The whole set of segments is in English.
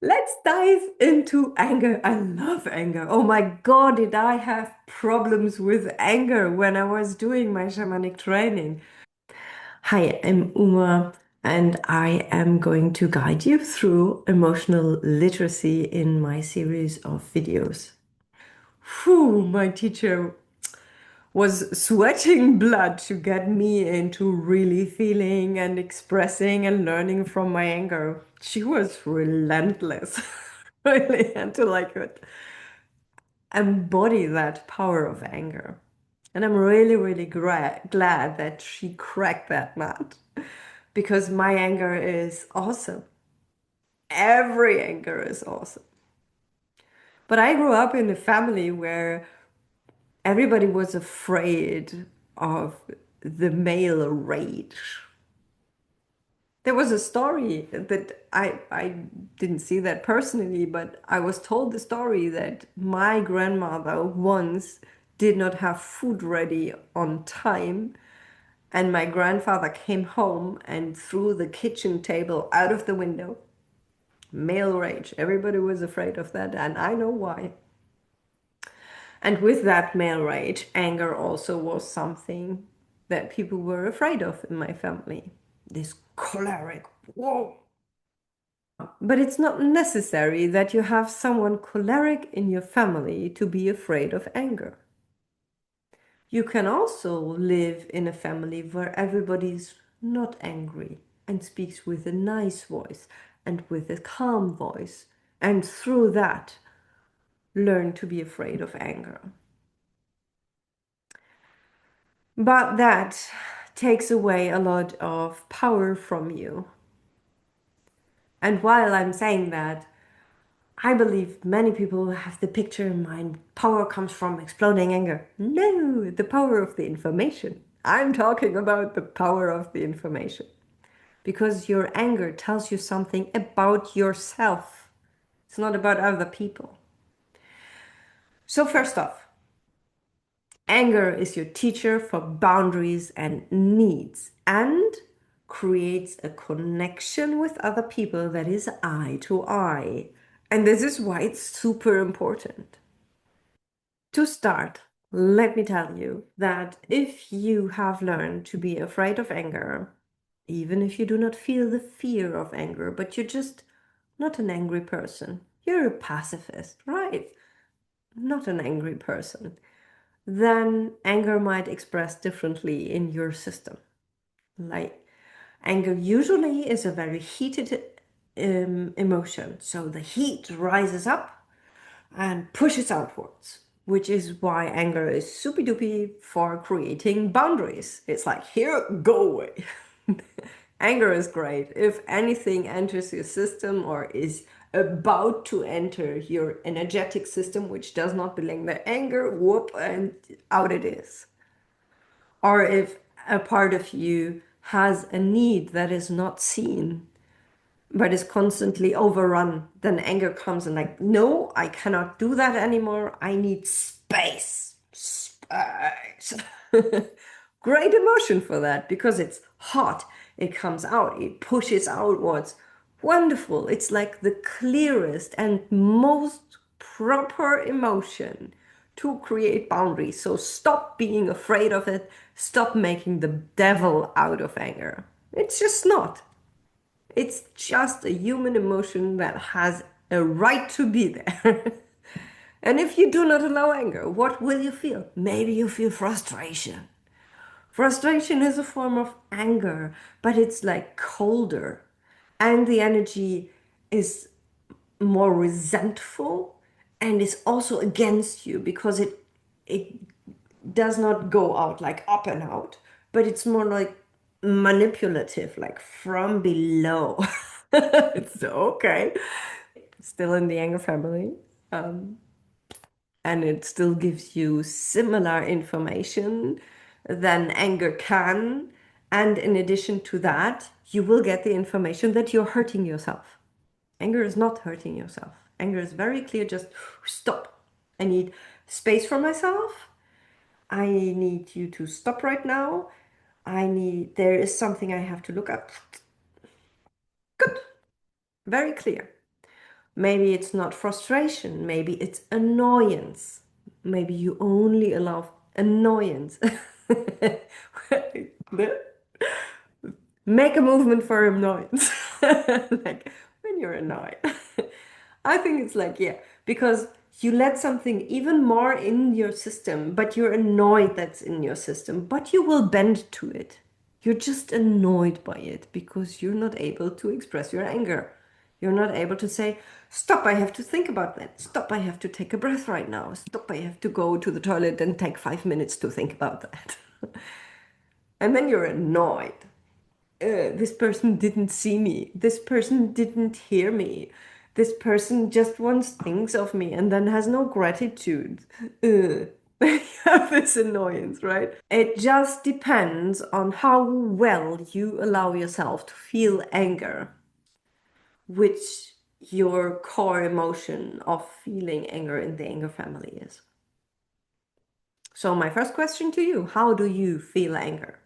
Let's dive into anger. I love anger. Oh my God, did I have problems with anger when I was doing my shamanic training? Hi, I'm Uma, and I am going to guide you through emotional literacy in my series of videos. Whew, my teacher was sweating blood to get me into really feeling and expressing and learning from my anger. She was relentless. Really had to embody that power of anger. And I'm really, really glad that she cracked that nut because my anger is awesome. Every anger is awesome. But I grew up in a family where everybody was afraid of the male rage. There was a story that I didn't see that personally, but I was told the story that my grandmother once did not have food ready on time, and my grandfather came home and threw the kitchen table out of the window. Male rage. Everybody was afraid of that, and I know why. And with that male rage, anger also was something that people were afraid of in my family. This choleric, whoa. But it's not necessary that you have someone choleric in your family to be afraid of anger. You can also live in a family where everybody's not angry and speaks with a nice voice and with a calm voice, and through that, learn to be afraid of anger. But that takes away a lot of power from you. And while I'm saying that, I believe many people have the picture in mind power comes from exploding anger. No, the power of the information. I'm talking about the power of the information. Because your anger tells you something about yourself. It's not about other people. So, first off, anger is your teacher for boundaries and needs and creates a connection with other people that is eye to eye. And this is why it's super important. To start, let me tell you that if you have learned to be afraid of anger, even if you do not feel the fear of anger, but you're just not an angry person, you're a pacifist, right? Not an angry person, then anger might express differently in your system. Like anger usually is a very heated emotion. So the heat rises up and pushes outwards, which is why anger is super duper for creating boundaries. It's like, here, go away. Anger is great. If anything enters your system or is about to enter your energetic system, which does not belong there, anger, whoop, and out it is. Or if a part of you has a need that is not seen, but is constantly overrun, then anger comes and like, no, I cannot do that anymore. I need space. Space. Great emotion for that because it's hot. It comes out, it pushes outwards. Wonderful. It's like the clearest and most proper emotion to create boundaries. So stop being afraid of it. Stop making the devil out of anger. It's just not. It's just a human emotion that has a right to be there. And if you do not allow anger, what will you feel? Maybe you feel frustration. Frustration is a form of anger, but it's like colder. And the energy is more resentful and is also against you because it does not go out like up and out, but it's more like manipulative, like from below. It's okay. Still in the anger family. And it still gives you similar information than anger can. And in addition to that, you will get the information that you're hurting yourself. Anger is not hurting yourself. Anger is very clear, just stop. I need space for myself. I need you to stop right now. There is something I have to look at. Good, very clear. Maybe it's not frustration, maybe it's annoyance. Maybe you only allow annoyance. Make a movement for annoyance. Like when you're annoyed. I think it's like, yeah, because you let something even more in your system, but you're annoyed that's in your system, but you will bend to it. You're just annoyed by it because you're not able to express your anger. You're not able to say, stop, I have to think about that. Stop, I have to take a breath right now. Stop, I have to go to the toilet and take 5 minutes to think about that. And then you're annoyed. This person didn't see me. This person didn't hear me. This person just wants things of me and then has no gratitude. You have this annoyance, right? It just depends on how well you allow yourself to feel anger, which your core emotion of feeling anger in the anger family is. So my first question to you, how do you feel anger?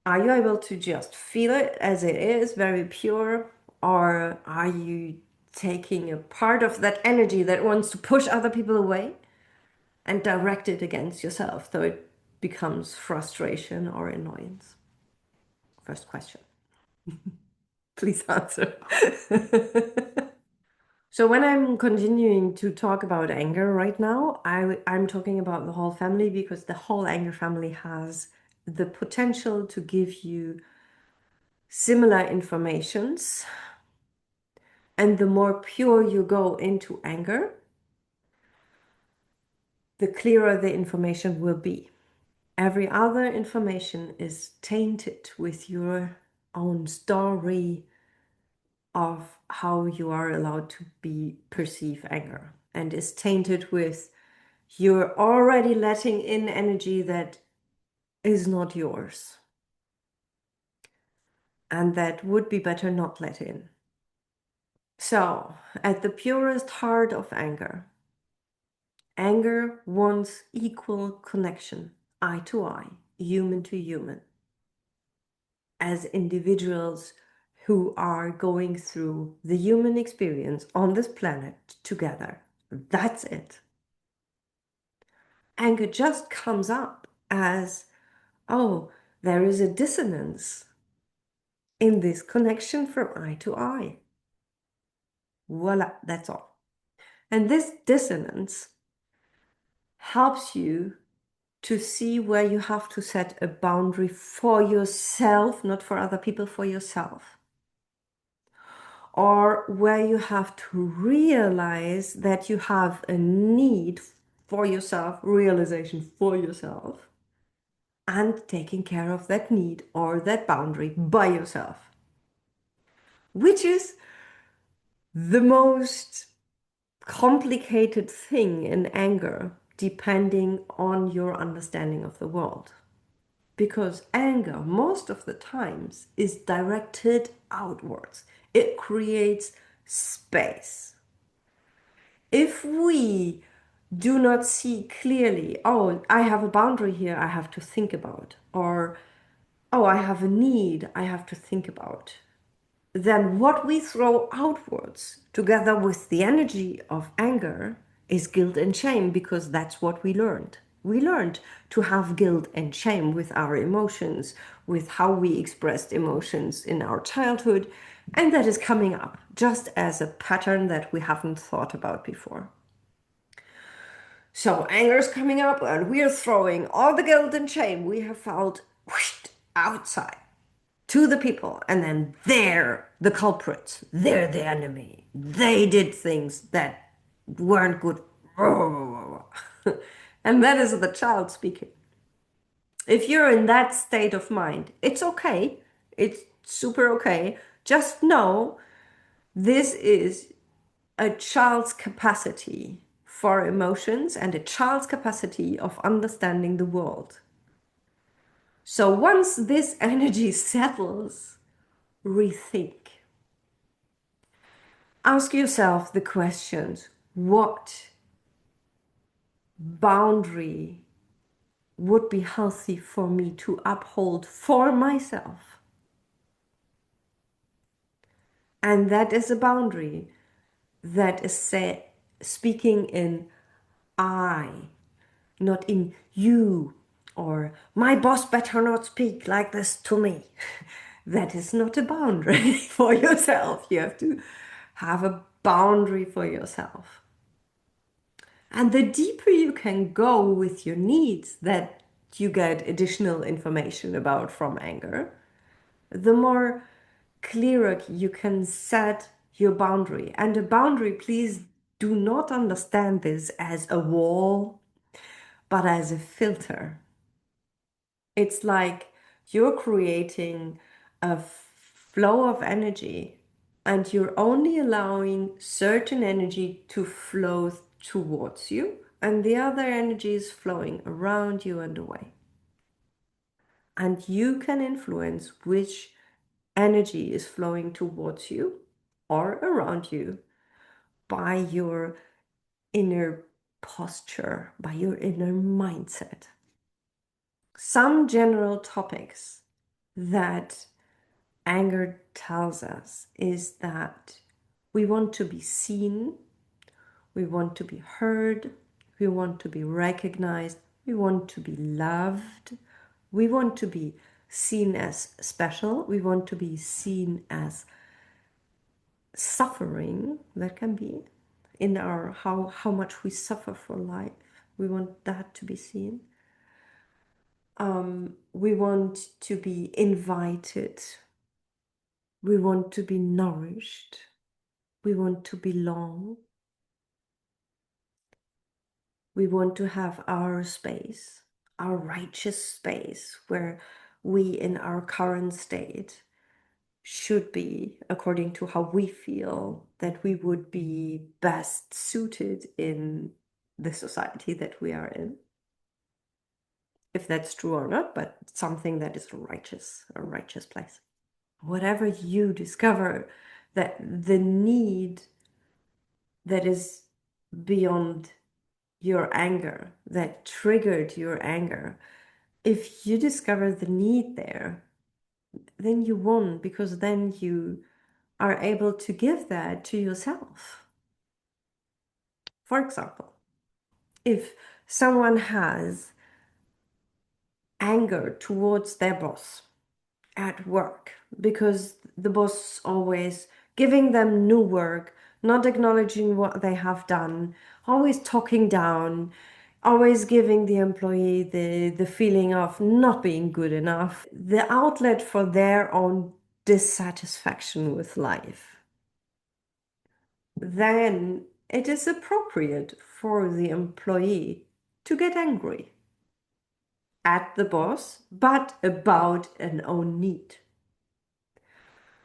Are you able to just feel it as it is, very pure? Or are you taking a part of that energy that wants to push other people away and direct it against yourself, so it becomes frustration or annoyance? First question. Please answer. So when I'm continuing to talk about anger right now, I'm talking about the whole family because the whole anger family has the potential to give you similar informations. And the more pure you go into anger, the clearer the information will be. Every other information is tainted with your own story of how you are allowed to perceive anger, and is tainted with you're already letting in energy that is not yours and that would be better not let in. So, at the purest heart of anger, anger wants equal connection, eye to eye, human to human, as individuals who are going through the human experience on this planet together. That's it. Anger just comes up as, oh, there is a dissonance in this connection from eye to eye. Voila, that's all. And this dissonance helps you to see where you have to set a boundary for yourself, not for other people, for yourself. Or where you have to realize that you have a need for yourself, realization for yourself, and taking care of that need or that boundary by yourself, which is the most complicated thing in anger, depending on your understanding of the world. Because anger, most of the times, is directed outwards. It creates space. If we do not see clearly, oh, I have a boundary here I have to think about, or oh, I have a need I have to think about, then what we throw outwards together with the energy of anger is guilt and shame, because that's what we learned. We learned to have guilt and shame with our emotions, with how we expressed emotions in our childhood, and that is coming up just as a pattern that we haven't thought about before. So anger is coming up and we're throwing all the guilt and shame we have felt outside to the people, and then they're the culprits, they're the enemy, they did things that weren't good. And that is the child speaking. If you're in that state of mind, it's okay, it's super okay. Just know this is a child's capacity for emotions and a child's capacity of understanding the world. So once this energy settles, rethink. Ask yourself the questions: what boundary would be healthy for me to uphold for myself? And that is a boundary that is speaking in I, not in you, or my boss better not speak like this to me. That is not a boundary for yourself. You have to have a boundary for yourself. And the deeper you can go with your needs that you get additional information about from anger, the more clearer you can set your boundary. And a boundary, please do not understand this as a wall, but as a filter. It's like you're creating a flow of energy and you're only allowing certain energy to flow towards you, and the other energy is flowing around you and away. And you can influence which energy is flowing towards you or around you by your inner posture, by your inner mindset. Some general topics that anger tells us is that we want to be seen, we want to be heard, we want to be recognized, we want to be loved, we want to be seen as special, we want to be seen as suffering. That can be in our how much we suffer for life. We want that to be seen. We want to be invited. We want to be nourished. We want to belong. We want to have our space, our righteous space, where we in our current state should be, according to how we feel that we would be best suited in the society that we are in. If that's true or not, but something that is righteous, a righteous place. Whatever you discover that the need that is beyond your anger, that triggered your anger, if you discover the need there, then you won, because then you are able to give that to yourself. For example, if someone has anger towards their boss at work because the boss always giving them new work, not acknowledging what they have done, always talking down, always giving the employee the feeling of not being good enough, the outlet for their own dissatisfaction with life, then it is appropriate for the employee to get angry at the boss, but about an own need.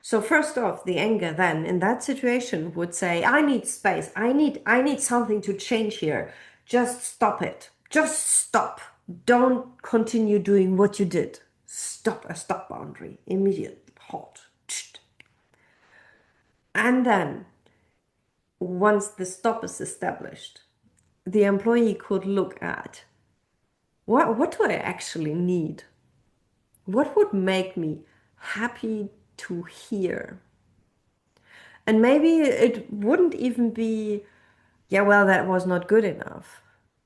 So first off, the anger then in that situation would say, I need space. I need something to change here. Just stop it. Just stop. Don't continue doing what you did. Stop, a stop boundary. Immediate halt. And then once the stop is established, the employee could look at what do I actually need? What would make me happy to hear? And maybe it wouldn't even be, yeah, well, that was not good enough.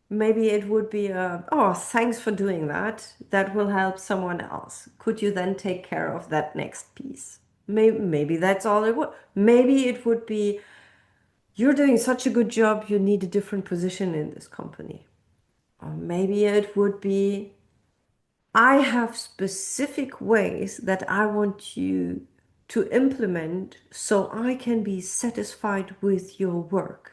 Maybe it would be oh, thanks for doing that. That will help someone else. Could you then take care of that next piece? Maybe that's all it would. Maybe it would be, you're doing such a good job, you need a different position in this company. Or maybe it would be, I have specific ways that I want you to implement so I can be satisfied with your work.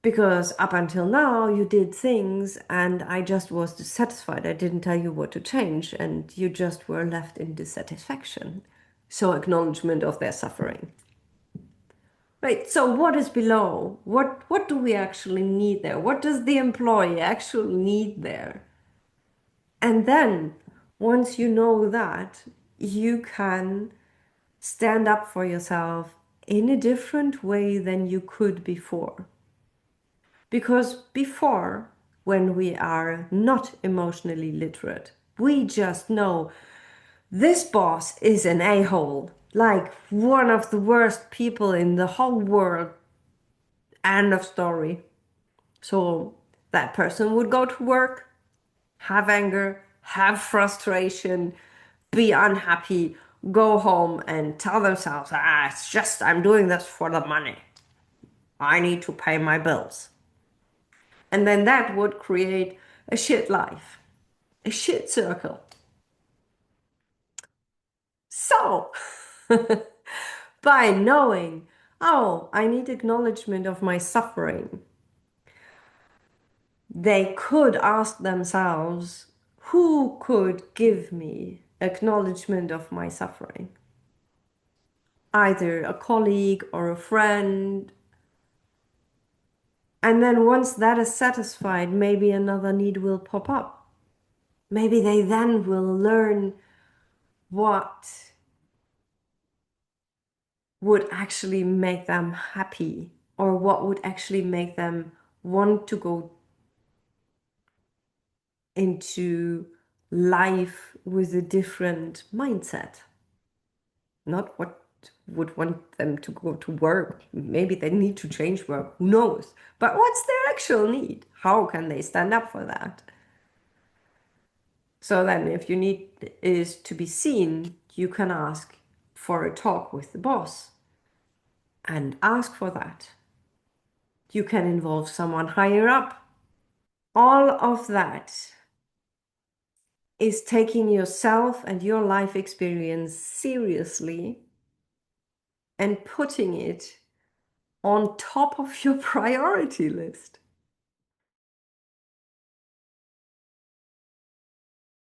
Because up until now, you did things and I just was dissatisfied. I didn't tell you what to change and you just were left in dissatisfaction. So acknowledgement of their suffering. Right, so what is below? What do we actually need there? What does the employee actually need there? And then once you know that, you can stand up for yourself in a different way than you could before. Because before, when we are not emotionally literate, we just know this boss is an a-hole. like one of the worst people in the whole world. End of story. So that person would go to work, have anger, have frustration, be unhappy, go home and tell themselves, it's just I'm doing this for the money. I need to pay my bills. And then that would create a shit life, a shit circle. So, by knowing, oh, I need acknowledgement of my suffering, they could ask themselves, who could give me acknowledgement of my suffering? Either a colleague or a friend. And then once that is satisfied, maybe another need will pop up. Maybe they then will learn what would actually make them happy or what would actually make them want to go into life with a different mindset. Not what would want them to go to work. Maybe they need to change work, who knows? But what's their actual need? How can they stand up for that? So then, if your need is to be seen, you can ask for a talk with the boss and ask for that. You can involve someone higher up. All of that is taking yourself and your life experience seriously and putting it on top of your priority list.